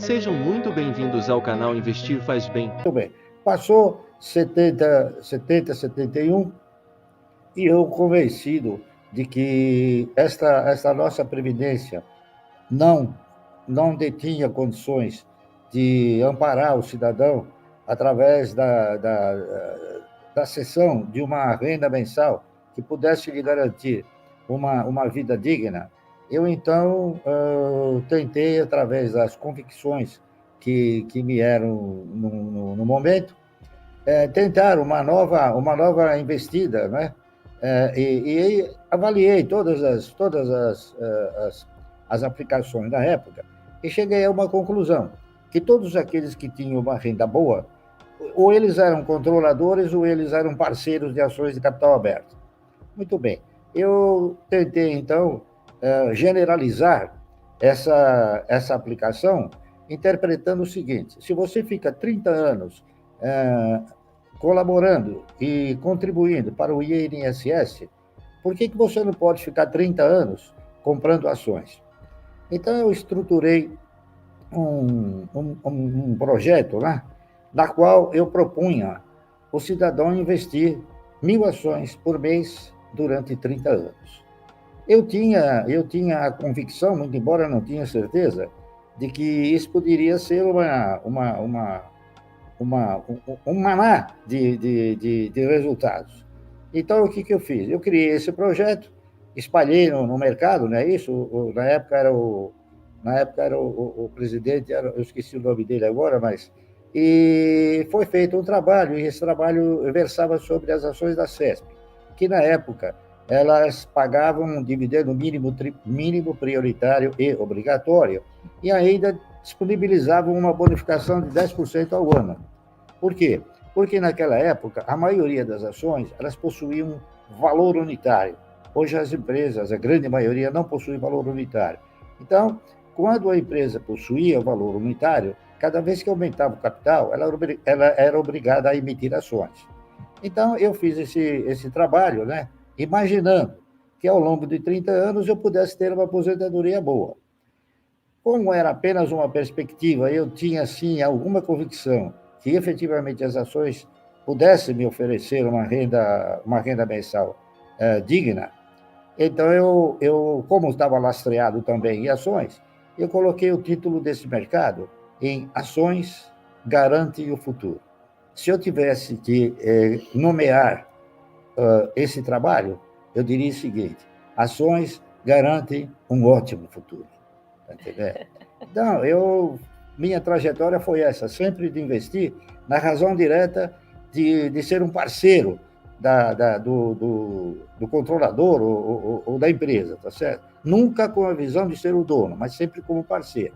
Sejam muito bem-vindos ao canal Investir Faz Bem. Muito bem. Passou 71 e eu convencido de que esta nossa previdência não detinha condições de amparar o cidadão através da cessão de uma renda mensal que pudesse lhe garantir uma vida digna, eu então tentei, através das convicções que me eram no momento, tentar uma nova investida, né? E avaliei todas as aplicações da época e cheguei a uma conclusão, que todos aqueles que tinham uma renda boa, ou eles eram controladores ou eles eram parceiros de ações de capital aberto. Muito bem. Eu tentei, então, generalizar essa aplicação, interpretando o seguinte: se você fica 30 anos colaborando e contribuindo para o INSS, por que você não pode ficar 30 anos comprando ações? Então, eu estruturei um projeto, né, na qual eu propunha o cidadão investir 1.000 ações por mês durante 30 anos. Eu tinha a convicção, muito embora não tinha certeza, de que isso poderia ser um maná de resultados. Então, o que eu fiz? Eu criei esse projeto, espalhei no mercado, não é isso? Na época era o presidente, eu esqueci o nome dele agora, mas... E foi feito um trabalho, e esse trabalho versava sobre as ações da CESP, que na época elas pagavam um dividendo mínimo prioritário e obrigatório, e ainda disponibilizavam uma bonificação de 10% ao ano. Por quê? Porque naquela época a maioria das ações elas possuíam valor unitário. Hoje as empresas, a grande maioria, não possui valor unitário. Então, quando a empresa possuía o valor unitário, cada vez que aumentava o capital, ela era obrigada a emitir ações. Então, eu fiz esse trabalho, né, imaginando que ao longo de 30 anos eu pudesse ter uma aposentadoria boa. Como era apenas uma perspectiva, eu tinha, sim, alguma convicção que efetivamente as ações pudessem me oferecer uma renda mensal digna. Então, eu, como estava lastreado também em ações, eu coloquei o título desse mercado em Ações Garantem o Futuro. Se eu tivesse que nomear esse trabalho, eu diria o seguinte: ações garantem um ótimo futuro. Tá entendendo? Então, minha trajetória foi essa, sempre de investir na razão direta de ser um parceiro do controlador ou da empresa, tá certo? Nunca com a visão de ser o dono, mas sempre como parceiro.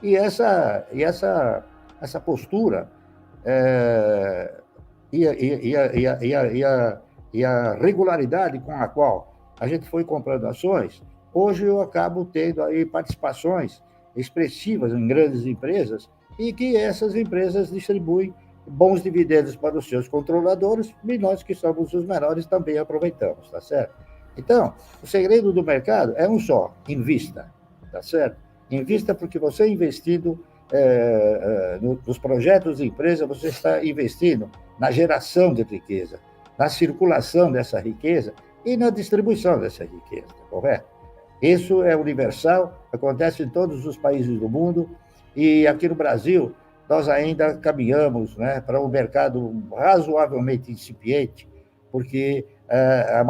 E essa postura e a regularidade com a qual a gente foi comprando ações, hoje eu acabo tendo aí participações expressivas em grandes empresas e que essas empresas distribuem bons dividendos para os seus controladores e nós, que somos os menores, também aproveitamos, tá certo? Então, o segredo do mercado é um só: invista, tá certo? Invista, porque você investindo nos projetos de empresa, você está investindo na geração de riqueza, na circulação dessa riqueza e na distribuição dessa riqueza, correto? Isso é universal, acontece em todos os países do mundo, e aqui no Brasil nós ainda caminhamos, né, para um mercado razoavelmente incipiente, porque a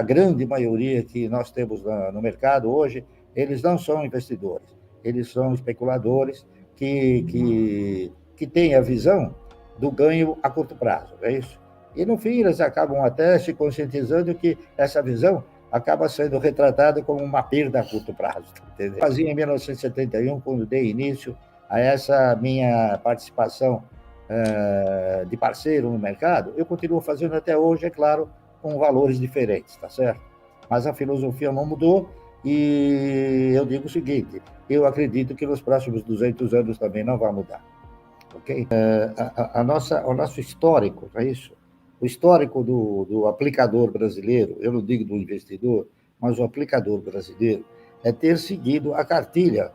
grande maioria que nós temos no mercado hoje, eles não são investidores, eles são especuladores que têm a visão do ganho a curto prazo, é isso? E, no fim, eles acabam até se conscientizando que essa visão acaba sendo retratada como uma perda a curto prazo. Entendeu? Fazia em 1971, quando dei início a essa minha participação de parceiro no mercado, eu continuo fazendo até hoje, é claro, com valores diferentes, tá certo? Mas a filosofia não mudou e eu digo o seguinte: eu acredito que nos próximos 200 anos também não vai mudar. Ok? O nosso histórico, é isso? O histórico do aplicador brasileiro, eu não digo do investidor, mas o aplicador brasileiro, é ter seguido a cartilha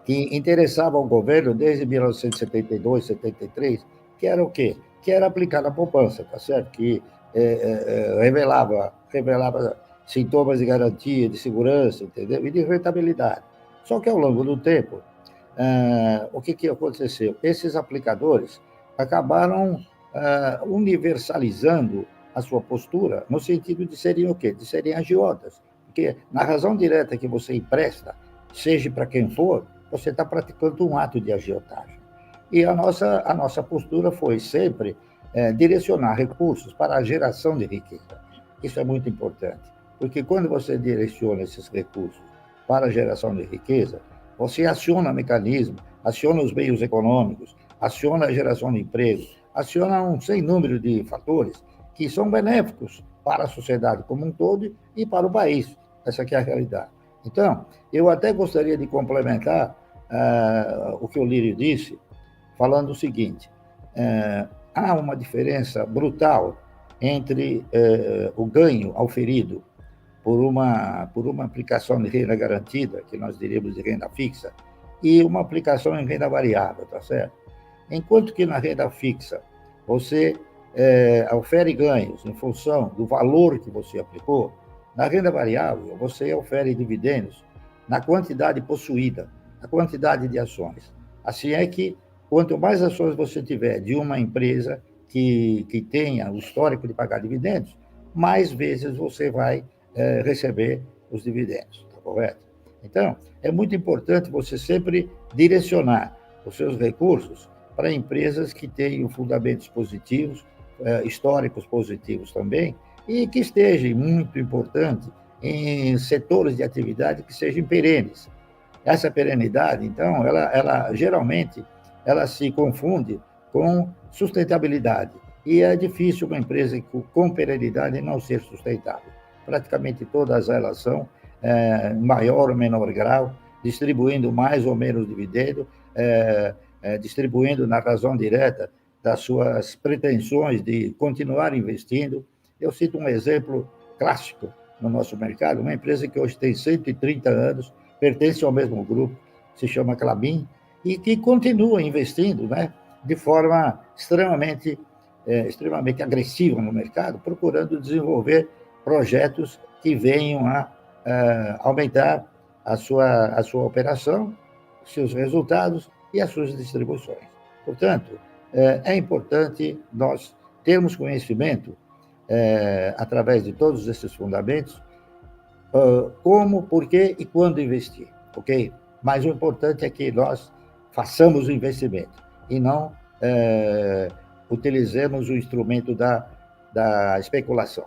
que interessava ao governo desde 1972, 73, que era o quê? Que era aplicar na poupança, tá certo? Que revelava sintomas de garantia, de segurança, entendeu? E de rentabilidade. Só que ao longo do tempo, o que aconteceu? Esses aplicadores acabaram universalizando a sua postura, no sentido de serem o quê? De serem agiotas. Porque na razão direta que você empresta, seja para quem for, você está praticando um ato de agiotagem. E a nossa postura foi sempre direcionar recursos para a geração de riqueza. Isso é muito importante, porque quando você direciona esses recursos para a geração de riqueza, você aciona mecanismos, aciona os meios econômicos, aciona a geração de emprego, aciona um sem número de fatores que são benéficos para a sociedade como um todo e para o país. Essa aqui é a realidade. Então, eu até gostaria de complementar o que o Lírio disse, falando o seguinte: há uma diferença brutal entre o ganho auferido por uma aplicação de renda garantida, que nós diríamos de renda fixa, e uma aplicação em renda variável, tá certo? Enquanto que na renda fixa você ofere ganhos em função do valor que você aplicou, na renda variável você ofere dividendos na quantidade possuída, na quantidade de ações. Assim é que quanto mais ações você tiver de uma empresa que tenha o histórico de pagar dividendos, mais vezes você vai receber os dividendos, tá correto? Então, é muito importante você sempre direcionar os seus recursos para empresas que tenham fundamentos positivos, históricos positivos também, e que estejam, muito importante, em setores de atividade que sejam perenes. Essa perenidade, então, ela geralmente ela se confunde com sustentabilidade. E é difícil uma empresa com perenidade não ser sustentável. Praticamente todas elas são, em maior ou menor grau, distribuindo mais ou menos dividendo, distribuindo na razão direta das suas pretensões de continuar investindo. Eu cito um exemplo clássico no nosso mercado, uma empresa que hoje tem 130 anos, pertence ao mesmo grupo, se chama Klabin, e que continua investindo, né, de forma extremamente agressiva no mercado, procurando desenvolver projetos que venham a aumentar a sua operação, seus resultados e as suas distribuições. Portanto, é importante nós termos conhecimento, através de todos esses fundamentos, como, por quê e quando investir, ok? Mas o importante é que nós façamos o investimento e não utilizemos o instrumento da especulação.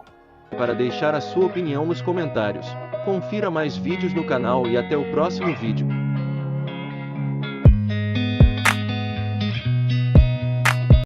Para deixar a sua opinião nos comentários. Confira mais vídeos no canal e até o próximo vídeo.